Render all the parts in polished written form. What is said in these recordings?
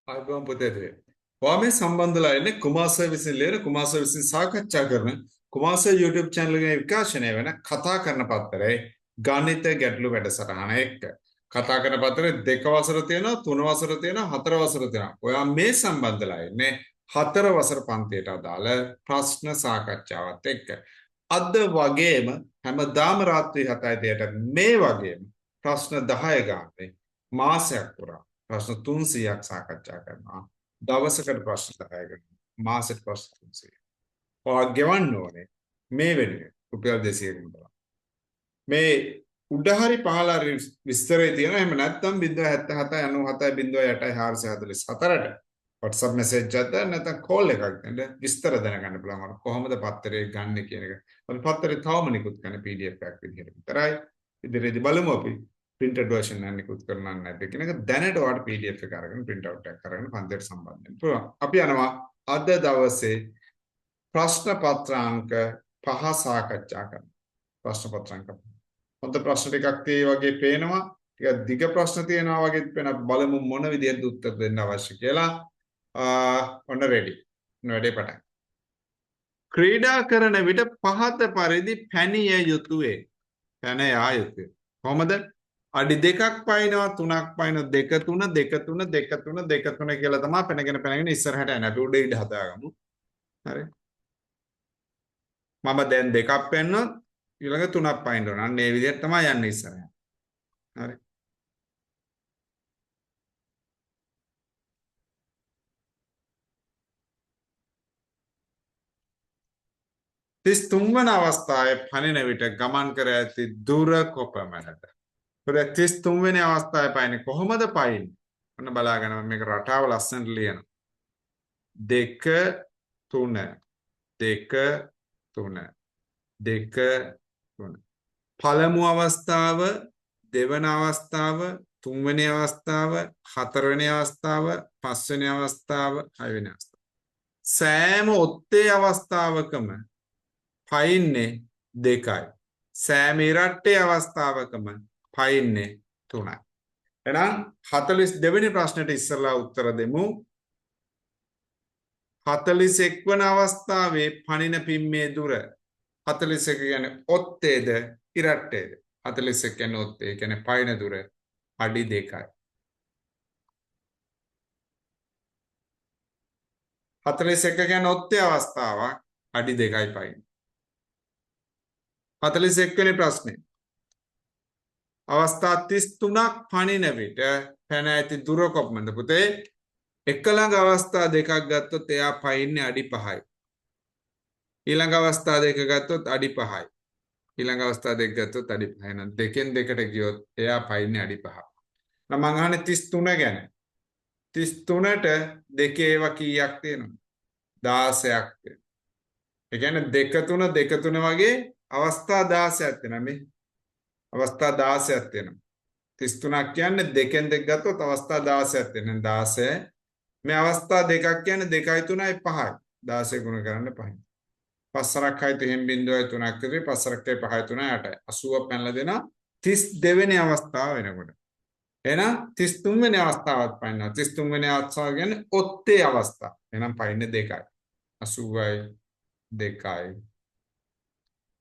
ආයිබෝම් පුතේ. ඔයා සම්බන්ධලා ඉන්නේ කුමාරස විසින් ලියන කුමාරස විසින් සාකච්ඡා කරන කුමාරස YouTube channel එකේ විකාශනය වෙන කතා කරන පත්තරේ ගණිත ගැටළු වැඩසටහන එක්ක. කතා කරන පත්තරේ 2 වසර තියෙනවා, 3 වසර තියෙනවා, 4 වසර තියෙනවා. ඔයා මේ සම්බන්ධලා ඉන්නේ 4 වසර පන්තියට අදාළ ප්‍රශ්න සාකච්ඡාවත් එක්ක. අද වගේම හැමදාම රාත්‍රී 7:30ට මේ වගේම ප්‍රශ්න 10 ගානේ මාසයක් පුරා ප්‍රශ්න 300ක් සාකච්ඡා කරනවා. දවසකට ප්‍රශ්න 10කට මාසෙට ප්‍රශ්න 300. ඔයා ගෙවන්න ඕනේ මේ වෙනුවෙන් රුපියල් 200ක මුදලක්. මේ උඩ හරි පහළ හරි විස්තරය තියෙනවා. එහෙම නැත්නම් 077 97 08 444ට WhatsApp message එකක් දාන්න නැත්නම් call එකක් දෙන්න විස්තර දැනගන්න පුළුවන්. කොහොමද පත්තරේ ගන්න කියන එක. අපි පත්තරේ තවම නිකුත් කරන PDF එකක් විදිහට විතරයි. ඉදිරියේදී බලමු අපි printed version එක නිකුත් කරනවා නැද්ද කියන එක. දැනට ඔයාලට PDF එක අරගෙන print out එකක් අරගෙන පන්තියට සම්බන්ධ වෙන්න පුළුවන්. අපි යනවා අද දවසේ ප්‍රශ්න පත්‍රාංක 5 සාකච්ඡා කරන්න. ප්‍රශ්න පත්‍රාංක හොඳ ප්‍රශ්න ටිකක් tie වගේ පේනවා. ටිකක් දිග ප්‍රශ්න තියෙනවා වගේ පේන බලමු මොන විදිහට උත්තර දෙන්න අවශ්‍ය කියලා. ඔන්න රෙඩි. වැඩේ පටන්. ක්‍රීඩා කරන විට පහත පරිදි පැනිය යුතුය. පැන යා යුතුය. කොහොමද? අඩි 2ක් පයින්නවා 3ක් පයින්නවා 2 3 2 3 2 3 2 3 කියලා තමයි පැනගෙන ඉස්සරහට යන්නේ. අපි උඩ ඉඳ හදාගමු. හරි. මම දැන් 2ක් පෙන්නොත් ඊළඟ 3ක් පයින්න ඕන. අන්න ඒ විදිහට තමයි යන්නේ ඉස්සරහට. හරි. 33 වන අවස්ථාවේ පනින විට ගමන් කර ඇති දුර කොපමණද? 33 වෙනි අවස්ථාවේ පයින්නේ කොහොමද පයින්නේ? ඔන්න බලාගන්න මේක රටාව ලස්සනට ලියනවා. 2 3 2 3 2 3 පළමු අවස්ථාව, දෙවන අවස්ථාව, තුන්වෙනි අවස්ථාව, හතරවෙනි අවස්ථාව, පස්වෙනි අවස්ථාව, හයවෙනි අවස්ථාව. සෑම ඔත්තේ අවස්ථාවකම පයින්නේ 2යි. සෑම ඉරට්ටේ අවස්ථාවකම පයින්නේ 3යි. එහෙනම් 42 වෙනි ප්‍රශ්නෙට ඉස්සරලා උත්තර දෙමු. 41 වන අවස්ථාවේ පනින පිම්මේ දුර 41 කියන්නේ ඔත්තේද ඉරට්ටේද? 41 කියන්නේ ඔත්තේ. ඒ කියන්නේ පයින දුර අඩි 2යි. 41 කියන්නේ ඔත්තේ අවස්ථාවක් අඩි 2යි පයින්. 41 වෙනි ප්‍රශ්නේ. අවස්ථා 33ක් පනින විට පැන ඇති දුර කොපමණද පුතේ? එක ළඟ අවස්ථා දෙකක් ගත්තොත් එයා පයින්නේ අඩි 5යි. ඊළඟ අවස්ථා දෙක ගත්තොත් අඩි 5යි. ඊළඟ අවස්ථා දෙක ගත්තොත් අඩි 5යි. නම් දෙකෙන් දෙකට ගියොත් එයා පයින්නේ අඩි 5ක්. නම් මං අහන්නේ 33 ගැන. 33ට දෙකේ ඒවා කීයක් තියෙනවද? 16ක් තියෙනවා. ඒ කියන්නේ 2 3 2 3 වගේ අවස්ථා 16ක් තියෙනවා මේ. අවස්ථා 16ක් තියෙනවා. 33ක් කියන්නේ දෙකෙන් දෙක ගත්තොත් අවස්ථා 16ක් තියෙනවා. 16 මේ අවස්ථා දෙකක් කියන්නේ 2යි 3යි 5යි. 16 ගුණ කරන්න 5යි. 5 6යි 3 බිංදුවයි 3ක් විතර 5 6යි 5යි 3යි 8යි. 80 පැනලා දෙනවා 32 වෙනි අවස්ථාව වෙනකොට. එහෙනම් 33 වෙනි අවස්ථාවත් පයින්නවා. 33 වෙනි අවස්ථාව කියන්නේ ඔත්තේ අවස්ථාව. එහෙනම් පයින්නේ 2යි. 80යි 2යි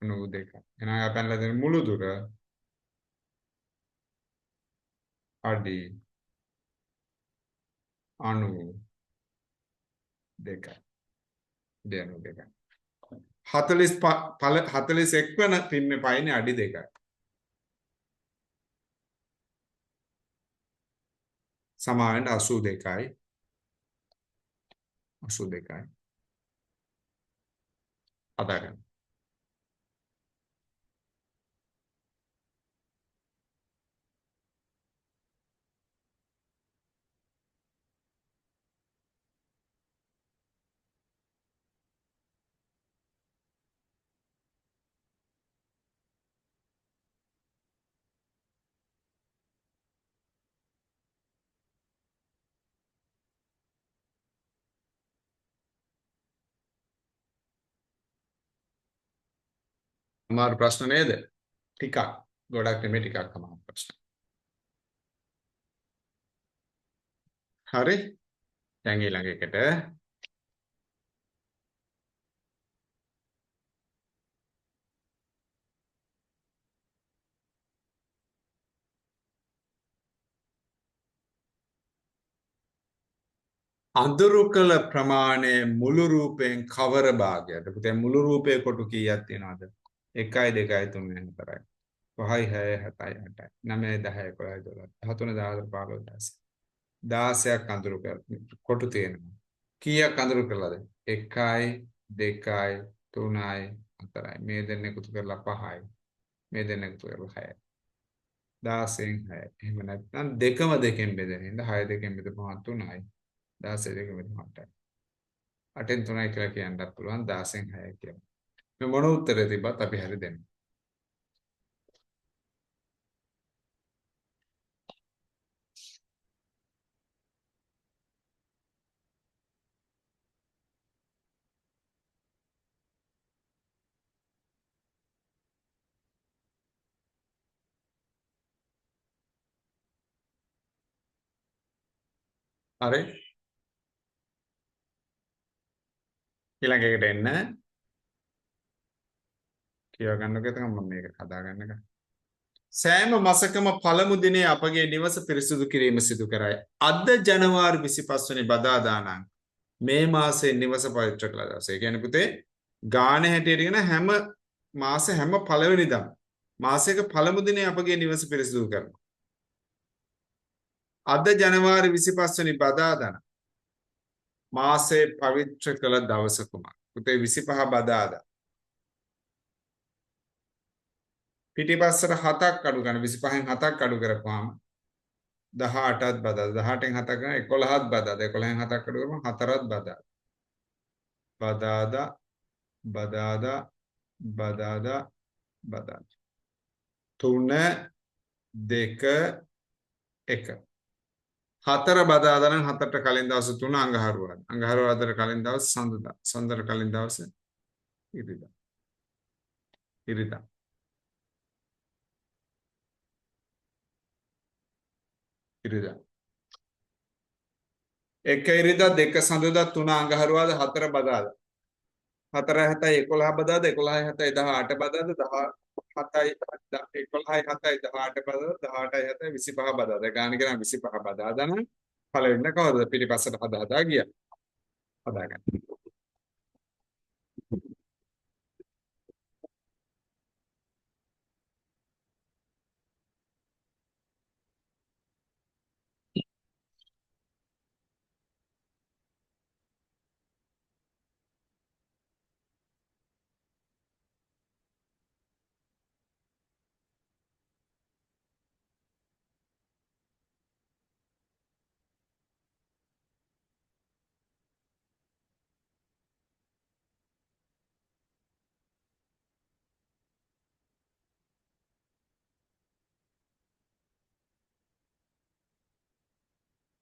92යි. එහෙනම් පැනලා දෙන මුළු දුර අඩි 92යි. 92යි. 41 වන පිම්මේ පයින්නේ අඩි 2යි. සමාවෙන්න 82යි. 82යි. අදාගන්න. අමාරු ප්‍රශ්න නේද? ටිකක්. ගොඩක් නෙමෙයි ටිකක් අමාරු ප්‍රශ්න. හරි. දැන් ඊළඟ එකට අඳුරු කළ ප්‍රමාණය මුළු රූපයෙන් කවර භාගයද? පුතේ මුළු රූපේ කොටු කීයක් තියෙනවද? 1 2 3 4යි. 5යි 6යි 7යි 8යි 9යි 10යි 11යි 12යි 13 14 15 16ක් අඳුරු කර කොටු තියෙනවා. කීයක් අඳුරු කළාද? 1යි 2යි 3යි 4යි. මේ දෙන්න එකතු කරලා 5යි. මේ දෙන්න එකතු කරලා 6යි. 16න් 6යි. එහෙම නැත්නම් දෙකම දෙකෙන් බෙදෙන හින්දා 6 දෙකෙන් බෙදපුවම 3යි. 16 දෙකෙන් බෙදපුවම 8යි. 8න් 3යි කියලා කියන්නත් පුළුවන් 16න් 6යි කියලා. මේ මොන උත්තරේ තිබ්බත් අපි හරි දෙන්න. හරි. ඊළඟ එකට එන්න. කියව ගන්නකෝ එතන මම මේක හදා ගන්නකම්. සෑම මාසකම පළමු දිනේ අපගේ නිවස පිරිසිදු කිරීම සිදු කරයි. අද ජනවාරි 25 වෙනි බදාදා නම් මේ මාසයේ නිවස පවිත්‍ර කළ දවස. ඒ කියන්නේ පුතේ ගානේ හැටියට කියන හැම හැම පළවෙනිදා මාසයක පළමු දිනේ අපගේ නිවස පිරිසිදු කරනවා. අද ජනවාරි 25 වෙනි බදාදා නම් මාසයේ පවිත්‍ර කළ දවස කුමක්ද? පුතේ 25 බදාදා. පිටිපස්සට 7ක් අඩු ගන්න 25න් 7ක් අඩු කරපුවාම 18ත් බදාදා 18න් 7ක් ගන්න 11ත් බදාදා 11න් 7ක් අඩු කරපුවාම 4ත් බදාදා බදාදා බදාදා බදාදා බදාදා 3 2 1 4 බදාදා නම් 4ට කලින් දවස් 3 අඟහරුවාදා අඟහරුවාදාට කලින් දවස් සඳුදා සඳට කලින් දවස් ඉරිදා ඉරිදා ඉරිදා 1 ඉරිදා 2 සඳුදා 3 අඟහරුවාදා 4 බදාදා 4 7යි 11 බදාදා 11යි 7යි 18 බදාදා 17යි 11යි 7යි 18 බදාදා 18යි 7යි 25 බදාදා ගාන කරා 25 බදාදා නම් පළවෙනිද කවුද පිටිපස්සට හදා ගියා හදාගන්න.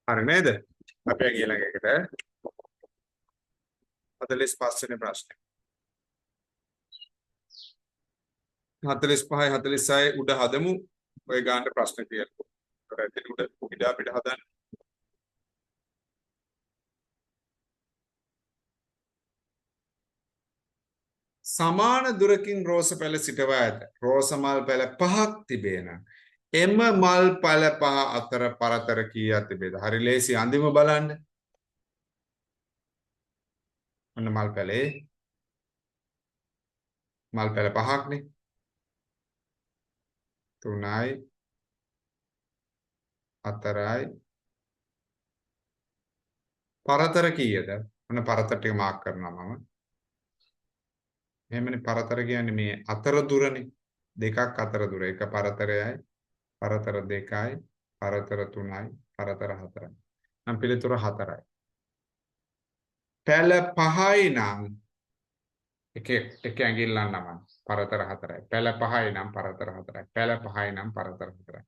හරි නේද? අපි ඊළඟ එකට 45 වෙනි ප්‍රශ්නේ. 45යි 46යි උඩ හදමු. ඔය ගානට ප්‍රශ්න කියලා. ඒකට උඩ ඉඩ අපිට හදන්න. සමාන දුරකින් රෝස පැල සිටවා ඇත. රෝස මල් පැල 5ක් තිබේ නම් එම මල් පැල 5 අතර පරතර කීයක් තිබේද? හරි ලේසි අන්තිම බලන්න. ඔන්න මල් පැලේ මල් පැල 5ක්නේ. 3යි 4යි පරතර කීයද? ඔන්න පරතර ටික මාක් කරනවා මම. එහෙමනේ පරතර කියන්නේ මේ අතර දුරනේ. දෙකක් අතර දුර. එක පරතරයයි පරතර 2යි පරතර 3යි පරතර 4යි. නම් පිළිතුර 4යි. පැල 5යි නම් එක ඇඟිල්ලක් නමන්න. පරතර 4යි. පැල 5යි නම් පරතර 4යි. පැල 5යි නම් පරතර 4යි.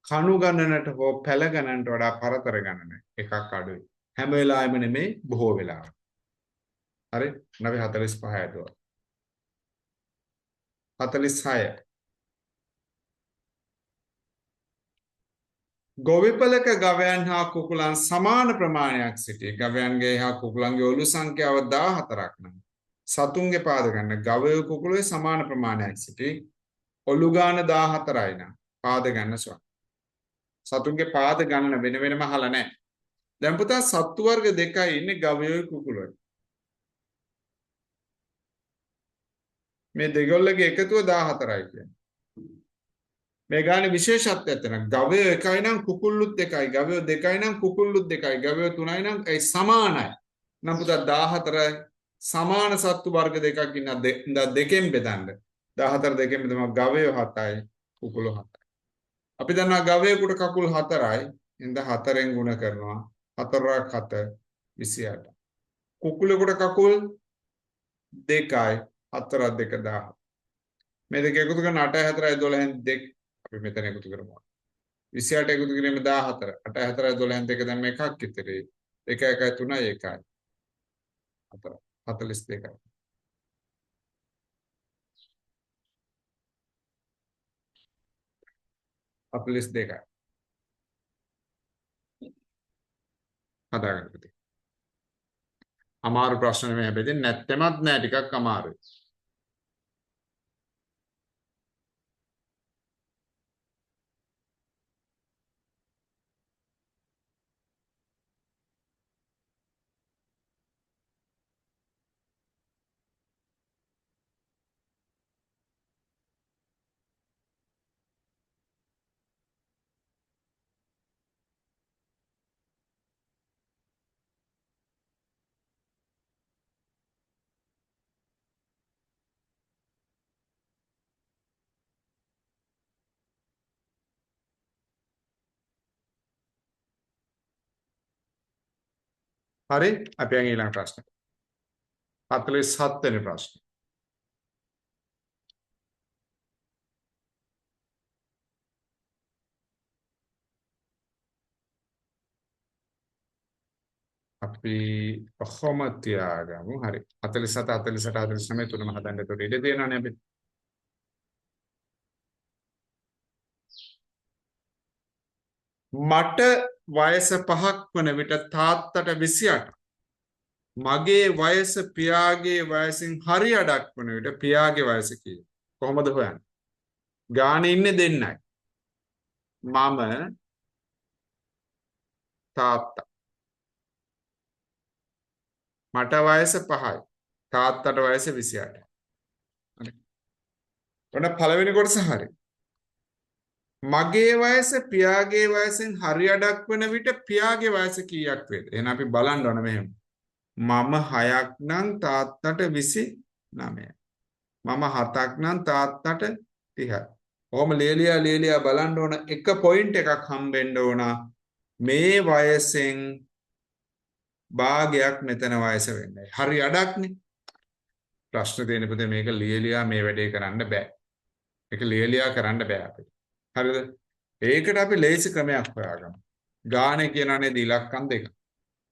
කණු ගණනට හෝ පැල ගණනට වඩා පරතර ගණන එකක් අඩුයි. හැම වෙලාවෙම නෙමෙයි බොහෝ වෙලාවට. හරි? 9:45 ඇදුවා. 46 ගොවිපලක ගවයන් හා කුකුලන් සමාන ප්‍රමාණයක් සිටි. ගවයන්ගේ හා කුකුලන්ගේ ඔලු සංඛ්‍යාව 14ක් නම් සතුන්ගේ පාද ගන්න ගවය කුකුලේ සමාන ප්‍රමාණයක් සිටි. ඔලු ගාන 14යි නම් පාද ගන්න සොයන්න. සතුන්ගේ පාද ගණන වෙන වෙනම අහලා නැහැ. දැන් පුතා සත්තු වර්ග දෙකයි ඉන්නේ ගවයෝයි කුකුලෝයි. මේ දෙගොල්ලගේ එකතුව 14යි කියන්නේ. මේ ගානේ විශේෂත්වයක් තියෙනවා. ගවය එකයි නම් කුකුල්ලුත් එකයි. ගවය දෙකයි නම් කුකුල්ලුත් දෙකයි. ගවය තුනයි නම් ඒ සමානයි. නම් පුතා 14යි සමාන සත්තු වර්ග දෙකක් ඉන්න දෙකෙන් බෙදන්න. 14 දෙකෙන් බෙදම ගවය 7යි කුකුළු 7යි. අපි දන්නවා ගවයෙකුට කකුල් 4යි. ඉඳ 4ෙන් ගුණ කරනවා. 4ක් 7 28. කුකුලෙකුට කකුල් 2යි. 4ක් 2 10. මේ දෙක එකතු කරන 8යි 4යි 12න් 2 අපි මෙතන එකතු කරමු. 28 එකතු කිරීම 14. 8යි 4යි 12න් 2 දැන් මේ එකක් ඉතිරි. 1 1යි 3යි 1යි. 4 42යි. අපලිස් දෙකයි. හදාගන්න පුතේ. අමාරු ප්‍රශ්න නෙමෙයි හැබැයි නැත්තෙමත් නෑ ටිකක් අමාරුයි. හරි අපි යන් ඊළඟ ප්‍රශ්න. 47 වෙනි ප්‍රශ්න. අපි කොහොම තියාගමු. හරි 47 48 49 තුනම හදන්න උඩ ඉඩ තියෙනවානේ අපි. මට වයස 5ක් වන විට තාත්තට 28. මගේ වයස පියාගේ වයසින් හරි අඩක් වන විට පියාගේ වයස කීයද? කොහොමද හොයන්නේ? ගානේ ඉන්නේ දෙන්නයි. මම තාත්තා. මට වයස 5යි. තාත්තට වයස 28යි. හරි. ඔන්න පළවෙනි කොටස හරි. මගේ වයස පියාගේ වයසෙන් හරි අඩක් වන විට පියාගේ වයස කීයක් වේද? එහෙනම් අපි බලන්න ඕන මෙහෙම. මම 6ක් නම් තාත්තට 29යි. මම 7ක් නම් තාත්තට 30යි. කොහොම ලේලියා බලන්න ඕන එක පොයින්ට් එකක් හම්බෙන්න ඕන. මේ වයසෙන් භාගයක් මෙතන වයස වෙන්නේ. හරි අඩක්නේ. ප්‍රශ්න තියෙන පුතේ මේක ලේලියා මේ වැඩේ කරන්න බෑ. මේක ලේලියා කරන්න බෑ අපිට. හරිද? ඒකට අපි ලේසි ක්‍රමයක් හොයාගමු. ගානේ කියනනේ ඉලක්කම් දෙක.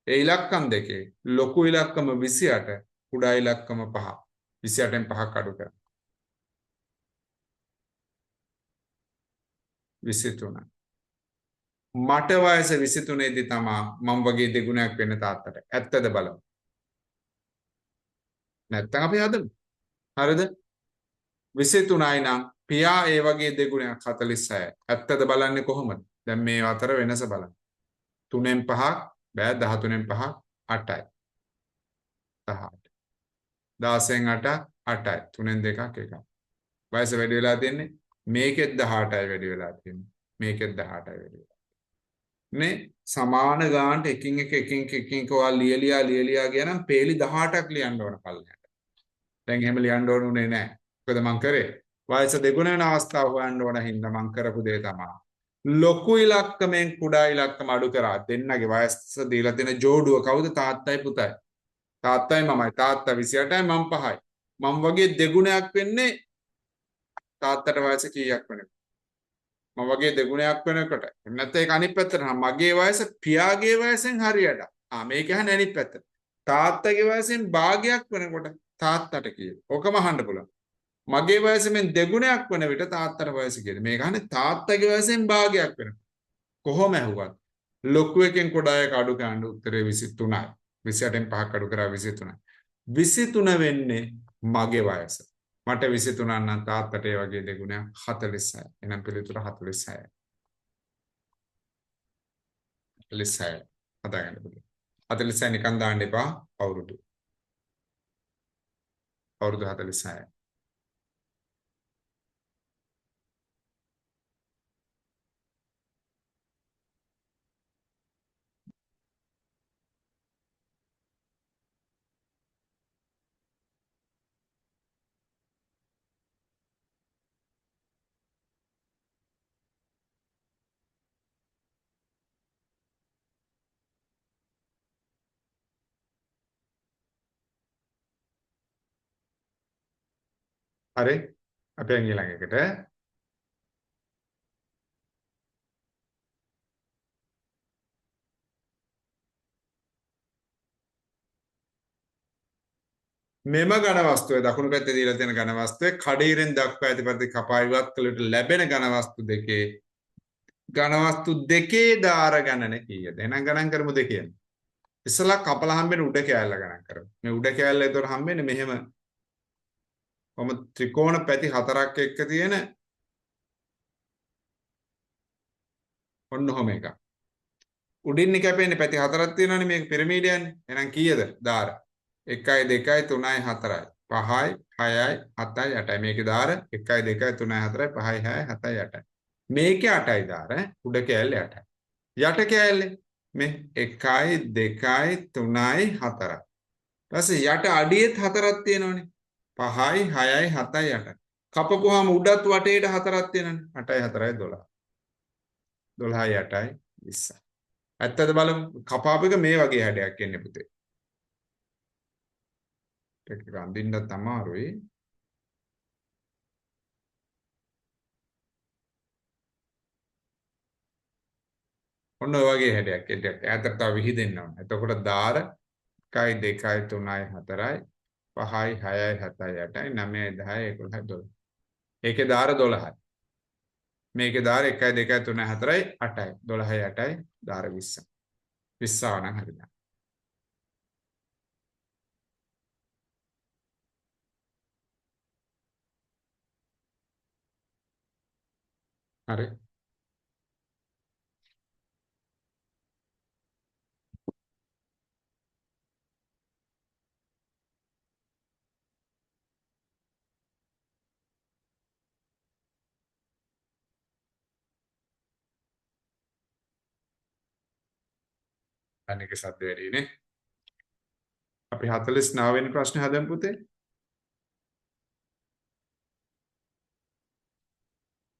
ඒ ඉලක්කම් දෙකේ ලොකු ඉලක්කම 28, කුඩා ඉලක්කම 5. 28න් 5ක් අඩු කරා. 23. මට වයස 23 දී තමයි මම වගේ දෙගුණයක් වෙන්න තාත්තට. ඇත්තද බලමු. නැත්තම් අපි හදමු. හරිද? 23යි නම් පියා ඒ වගේ දෙගුණයක් 46යි. ඇත්තද බලන්නේ කොහොමද? දැන් මේ අතර වෙනස බලන්න. 3න් 5ක් බෑ 13න් 5ක් 8යි. 18. 16න් 8 8යි. 3න් 2ක් 1යි. වයස වැඩි වෙලා තියෙන්නේ මේකෙත් 18යි වැඩි වෙලා තියෙන්නේ. මේකෙත් 18යි වැඩි වෙලා. නේ සමාන ගානට එකින් එක ඔයා ලියලියා කියනනම් පේලි 18ක් ලියන්න ඕන පල්ලෙහාට. දැන් එහෙම ලියන්න ඕනුනේ නැහැ. මොකද මං කරේ? වයස දෙගුණ වෙන අවස්ථාව හොයන්න ඕන හින්දා මං කරපු දේ තමයි. ලොකු ඉලක්කමෙන් කුඩා ඉලක්කම අඩු කරා. දෙන්නගේ වයස දීලා තියෙන ජෝඩුව කවුද? තාත්තයි පුතයි. තාත්තයි මමයි. තාත්තා 28යි මම 5යි. මම වගේ දෙගුණයක් වෙන්නේ තාත්තට වයස කීයක් වෙනවද? මම වගේ දෙගුණයක් වෙනකොට. එහෙම නැත්නම් ඒක අනිත් පැත්තට නම් මගේ වයස පියාගේ වයසෙන් හරියට. මේක යහන්නේ අනිත් පැත්තට. තාත්තගේ වයසෙන් භාගයක් වෙනකොට තාත්තට කීයද? ඕකම අහන්න පුළුවන්. මගේ වයසෙන් දෙගුණයක් වෙන විට තාත්තට වයස කීයද? මේක අහන්නේ තාත්තගේ වයසෙන් භාගයක් වෙනකොට. කොහොම ඇහුවත් ලොකු එකෙන් කොඩායක අඩු කරන්න උත්තරේ 23යි. 28න් 5ක් අඩු කරා 23යි. 23 වෙන්නේ මගේ වයස. මට 23 නම් තාත්තට ඒ වගේ දෙගුණයක් 46යි. එහෙනම් පිළිතුර 46යි. 46යි. හදාගන්න පුළුවන්. 46 නිකන් දාන්න එපා අවුරුදු. අවුරුදු 46යි. හරි. අපි යන් ඊළඟ එකට. මෙම ඝන වස්තුවේ දකුණු පැත්තේ දීලා තියෙන ඝන වස්තුවේ කඩීරෙන් දක්වා ඇති පරිදි කපා ඉවත් කළ යුතු ලැබෙන ඝන වස්තු දෙකේ ඝන වස්තු දෙකේ දාර ගණන කීයද? එහෙනම් ගණන් කරමු දෙකෙන්. ඉස්සලා කපලා හම්බෙන උඩ කෑල්ල ගණන් කරමු. මේ උඩ කෑල්ල ඒතකොට හම්බෙන්නේ මෙහෙම කොහොම ත්‍රිකෝණ පැති හතරක් එක්ක තියෙන ඔන්න ඔහොම එකක්. උඩින් කැපෙන්නේ පැති හතරක් තියෙනවනේ මේක පිරමීඩ යන්නේ. එහෙනම් කීයද දාර? 1 2 3 4 5යි 6යි 7යි 8යි. මේකේ දාර 1 2 3 4 5යි 6යි 7යි 8යි. මේකේ 8යි දාර උඩ කෑල්ලේ 8යි. යට කෑල්ලේ මේ 1යි 2යි 3යි 4යි. ඊපස්සේ යට අඩියෙත් හතරක් තියෙනවනේ. 5යි 6යි 7යි 8යි. කපපුවාම උඩත් වටේට හතරක් තියෙනවනේ. 8යි 4යි 12. 12යි 8යි 20. ඇත්තද බලමු. කපාපු එක මේ වගේ හැඩයක් එන්නේ පුතේ. ඒක අඳින්නත් අමාරුයි. ඔන්න ඔය වගේ හැඩයක් එද්දක් ඈතට තව විහිදෙන්න ඕන. එතකොට දාර 1යි 2යි 3යි 4යි 5යි 6යි 7යි 8යි 9යි 10යි 11යි 12. ඒකේ දාර 12යි. මේකේ දාර 1යි 2යි 3යි 4යි 8යි 12යි 8යි දාර 20. 20 ආව නම් හරියට. හරි. අනික සද්ද වැඩිනේ. අපි 49 වෙනි ප්‍රශ්නේ හදමු පුතේ.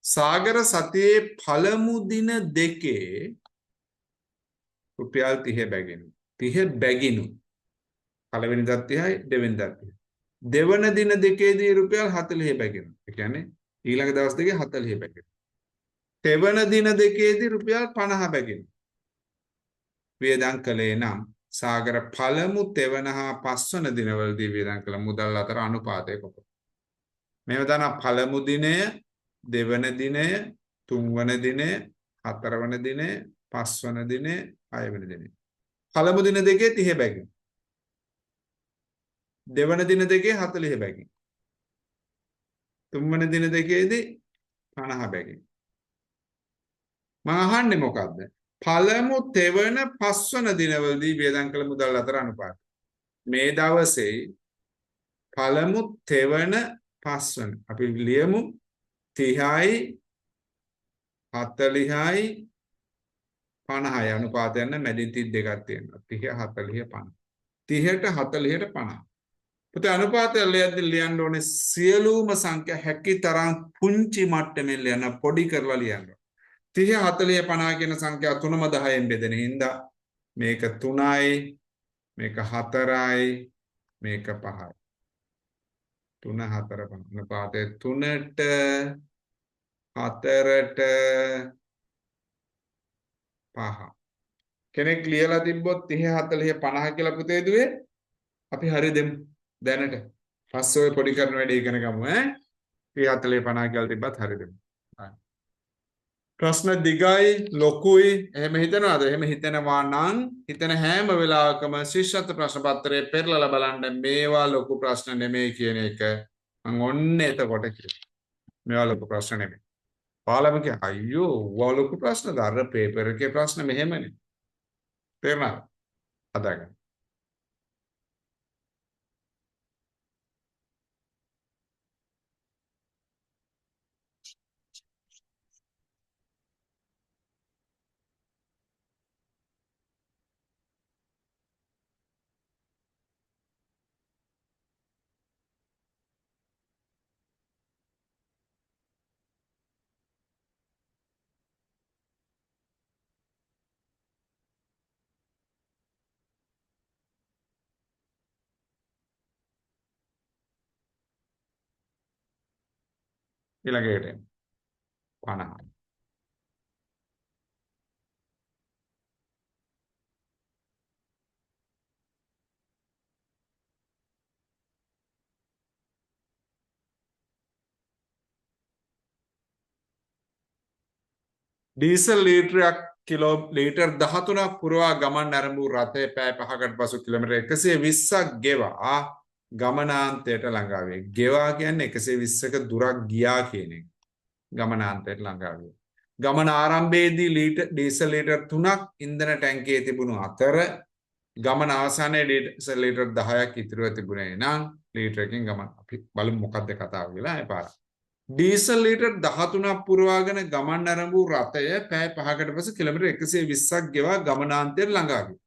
සාගර සතියේ පළමු දින දෙකේ රුපියල් 30 බැගිනු. 30 බැගිනු. පළවෙනිදත් 30යි දෙවෙනිදත් 30යි. දෙවන දින දෙකේදී රුපියල් 40 බැගිනු. ඒ කියන්නේ ඊළඟ දවස් දෙකේ 40 බැගිනු. තෙවන දින දෙකේදී රුපියල් 50 බැගිනු. වියදම් කළේ නම් සාගර පළමු තෙවන හා පස්වන දිනවලදී වියදම් කළ මුදල් අතර අනුපාතය කොපමණද? මේව දන්න පළමු දිනය, දෙවන දිනය, තුන්වන දිනය, හතරවන දිනය, පස්වන දිනය, හයවන දිනය. පළමු දින දෙකේ 30 බැගින්. දෙවන දින දෙකේ 40 බැගින්. තුන්වන දින දෙකේදී 50 බැගින්. මම අහන්නේ මොකද්ද? පළමු තෙවන පස්වන දිනවලදී වියදම් කළ මුදල් අතර අනුපාතය. මේ දවසේ පළමු තෙවන පස්වන අපි ලියමු 30යි 40යි 50යි අනුපාතයන් මැදින් 32ක් තියෙනවා 30 40 50 30ට 40ට 50 පුතේ අනුපාතය ලියන්න ඕනේ සියලුම සංඛ්‍යා හැකි තරම් පුංචි මට්ටමින් ලියන්න පොඩි කරලා ලියන්න 30 40 50 කියන සංඛ්‍යා තුනම 10න් බෙදෙන හින්දා මේක 3යි මේක 4යි මේක 5යි 3 4 5 අනුපාතය 3ට 4ට 5 කෙනෙක් ලියලා තිබ්බොත් 30 40 50 කියලා පුතේ දුවේ අපි හරි දෙමු දැනට පස්සේ ඔය පොඩි කරන වැඩේ ඉගෙන ගමු ඈ 30 40 50 කියලා තිබ්බත් හරි දෙමු ප්‍රශ්න දිගයි ලොකුයි එහෙම හිතනවාද? එහෙම හිතනවා නම් හිතන හැම වෙලාවකම ශිෂ්‍යත්ව ප්‍රශ්න පත්‍රයේ පෙරලලා බලන්න මේවා ලොකු ප්‍රශ්න නෙමෙයි කියන එක මම ඔන්න එතකොට කිව්වා. මේවා ලොකු ප්‍රශ්න නෙමෙයි. පාලම කිය අයියෝ ඔවා ලොකු ප්‍රශ්නද අර පේපර් එකේ ප්‍රශ්න මෙහෙමනේ. තේරුණාද? හදාගන්න. ඊළඟට 50. ඩීසල් ලීටරයක් කිලෝ ලීටර් 13ක් පුරවා ගමන් ආරම්භ රථය පැය 5කට පසු කිලෝමීටර් 120ක් ගෙවා ගමනාන්තයට ළඟා වේ. ගෙවා කියන්නේ 120ක දුරක් ගියා කියන එක. ගමනාන්තයට ළඟා වේ. ගමන ආරම්භයේදී ඩීසල් ලීටර් 3ක් ඉන්ධන ටැංකියේ තිබුණු අතර ගමන අවසානයේ ඩීසල් ලීටර් 10ක් ඉතිරිව තිබුණේ නම් ලීටරකින් ගමන අපි බලමු මොකක්ද කතාව කියලා එපාර. ඩීසල් ලීටර් 13ක් පුරවාගෙන ගමන් ආරම්භ රථය පැය 5කට පසු කිලෝමීටර් 120ක් ගෙවා ගමනාන්තයට ළඟා වේ.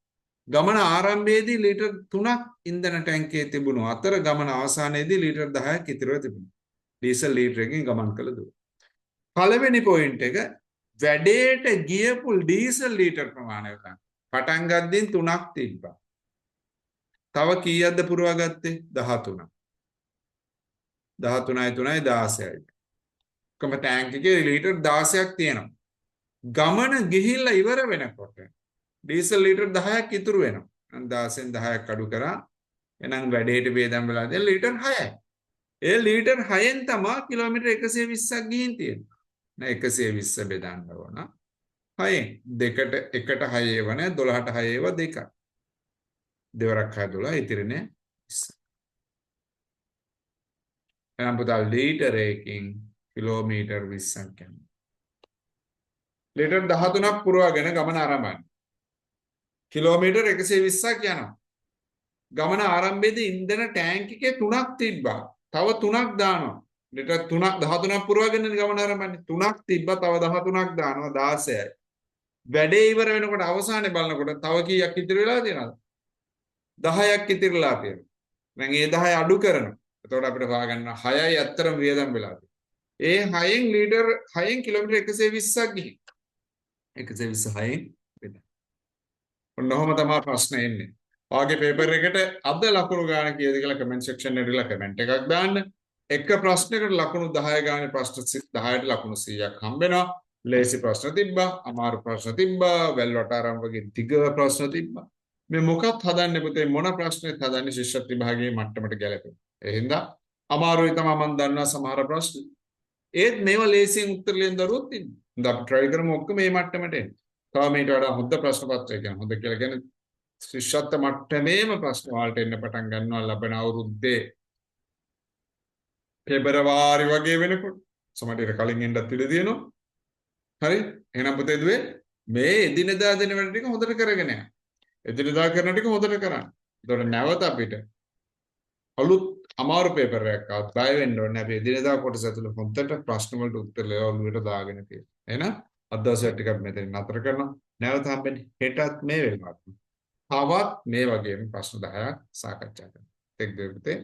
ගමන ආරම්භයේදී ලීටර් 3ක් ඉන්ධන ටැංකියේ තිබුණු අතර ගමන අවසානයේදී ලීටර් 10ක් ඉතිරිව තිබුණා. ඩීසල් ලීටරකින් ගමන් කළ දුර. පළවෙනි පොයින්ට් එක වැඩේට ගියපු ඩීසල් ලීටර් ප්‍රමාණය ගන්න. පටන් ගද්දී 3ක් තිබ්බා. තව කීයක්ද පුරවාගත්තේ? 13ක්. 13යි 3යි 16යි. කොහොම ටැංක් එකේ ලීටර් 16ක් තියෙනවා. ගමන ගිහිල්ලා ඉවර වෙනකොට ඩීසල් ලීටර් 10ක් ඉතුරු වෙනවා. 16න් 10ක් අඩු කරා. එහෙනම් වැඩේට බෙදන් වෙලා දැන් ලීටර් 6යි. ඒ ලීටර් 6ෙන් තමයි කිලෝමීටර් 120ක් ගිහින් තියෙන්නේ. නෑ 120 බෙදන්න ඕන. 6ෙන් දෙකට එකට 6 ඒව නෑ 12ට 6 ඒව දෙකක්. දෙවරක් 6 12 ඉතිරිනේ 20. එහෙනම් පුතා ලීටර් එකකින් කිලෝමීටර් 20ක් යනවා. ලීටර් 13ක් පුරවාගෙන ගමන ආරම්භයි. කිලෝමීටර් 120ක් යනවා. ගමන ආරම්භයේදී ඉන්ධන ටැංක් එකේ 3ක් තිබ්බා. තව 3ක් දානවා. ලීටර් 3ක් 13ක් පුරවාගෙන ගමන ආරම්භන්නේ. 3ක් තිබ්බා තව 13ක් දානවා 16යි. වැඩේ ඉවර වෙනකොට අවසානයේ බලනකොට තව කීයක් ඉතිරි වෙලා තියෙනවද? 10ක් ඉතිරිලා තියෙනවා. දැන් ඒ 10 අඩු කරනවා. එතකොට අපිට හොයාගන්න 6යි අතරම වියදම් වෙලා තියෙනවා. ඒ 6න් ලීටර් 6න් කිලෝමීටර් 120ක් ගිහින් 126න් වෙන. ඔන්නෝම තමයි ප්‍රශ්නේ එන්නේ. ඔයාගේ පේපර් එකට අද ලකුණු ගන්න කීයද කියලා කමෙන්ට් සෙක්ෂන් එකේ ඉරලා කමෙන්ට් එකක් දාන්න. එක ප්‍රශ්නයකට ලකුණු 10 ගානේ ප්‍රශ්න 10ට ලකුණු 100ක් හම්බ වෙනවා. ලේසි ප්‍රශ්න තිබ්බා, අමාරු ප්‍රශ්න තිබ්බා, වැල්වට ආරම්භ වගේ දිග ප්‍රශ්න තිබ්බා. මේ මොකක්ද හදන්නේ පුතේ මොන ප්‍රශ්නෙත් හදන්නේ ශිෂ්‍යත්ව විභාගයේ මට්ටමට ගැලපෙන. ඒ හින්දා අමාරුයි තමයි මම දන්නා සමහර ප්‍රශ්න. ඒත් මේවා ලේසියෙන් උත්තර ලියන දරුවොත් ඉන්නේ. දැන් අපි try කරමු ඔක්කොම මේ මට්ටමට එන්න. තව මේට වඩා හොඳ ප්‍රශ්න පත්‍රයක් ගන්න. හොඳ කියලා කියන්නේ ශිෂ්‍යත්ව මට්ටමේම ප්‍රශ්න වලට එන්න පටන් ගන්නවා ලබන අවුරුද්දේ පෙබරවාරි වගේ වෙනකොට. සමහරවිට කලින් එන්නත් ඉඩ තියෙනවා. හරි? එහෙනම් පුතේ දුවේ මේ එදිනෙදා දෙන වැඩ ටික හොඳට කරගෙන යන්න. එදිනෙදා කරන ටික හොඳට කරන්න. එතකොට නැවත අපිට අලුත් අමාරු පේපර් එකක් ආවත් බය වෙන්න ඕනේ. අපි එදිනෙදා කොටස ඇතුළේ හොඳට ප්‍රශ්න වලට උත්තර ඔළුවට දාගෙන තියෙනවා. එහෙනම් අද දවසේ ටිකක් මෙතන නතර කරනවා. නැවත හම්බෙන්නේ හෙටත් මේ වෙලාවට. තවත් මේ වගේම ප්‍රශ්න 10ක් සාකච්ඡා කරනවා. එක් දෙවිතේ